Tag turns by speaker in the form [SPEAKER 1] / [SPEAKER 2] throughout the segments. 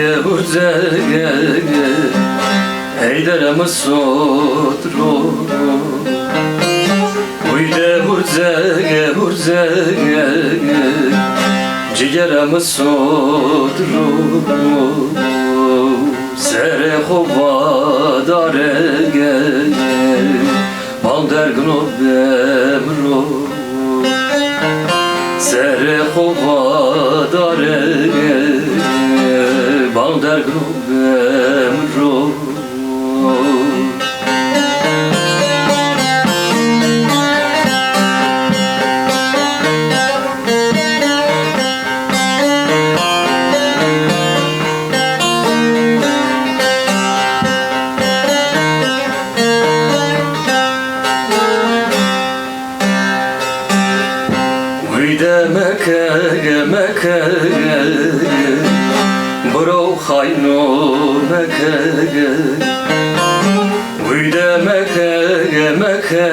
[SPEAKER 1] hurze Heyderem sodro Uyde hurze Cigerem sodro Sere hova dare Baldergno bemro Sere hova dare Baldergno bemro Uyde meke Bro hayno meke Uyde meke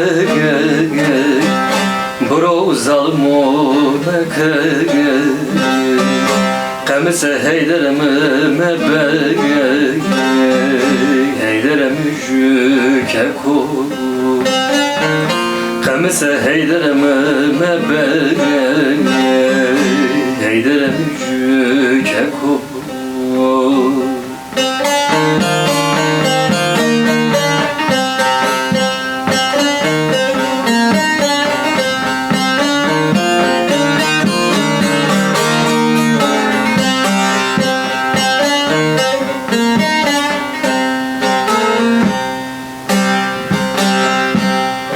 [SPEAKER 1] Bro zalmo meke Qemise heyderem mebege Heyderem jüke ko Qemise heyderem mebege Heyderem jüke ko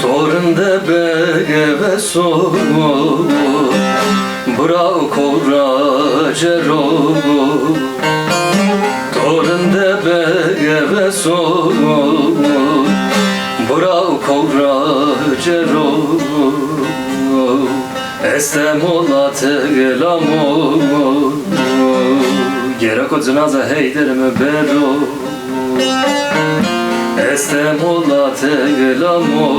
[SPEAKER 1] Torunda bege so Bravo coraggero Torunda bege so Bravo coraggero Estemolate gelamo Gerako zinaza heyderime bero Estemolate gelamo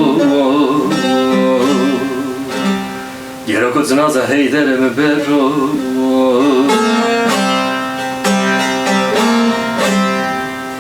[SPEAKER 1] Gerako zinaza heyderime bero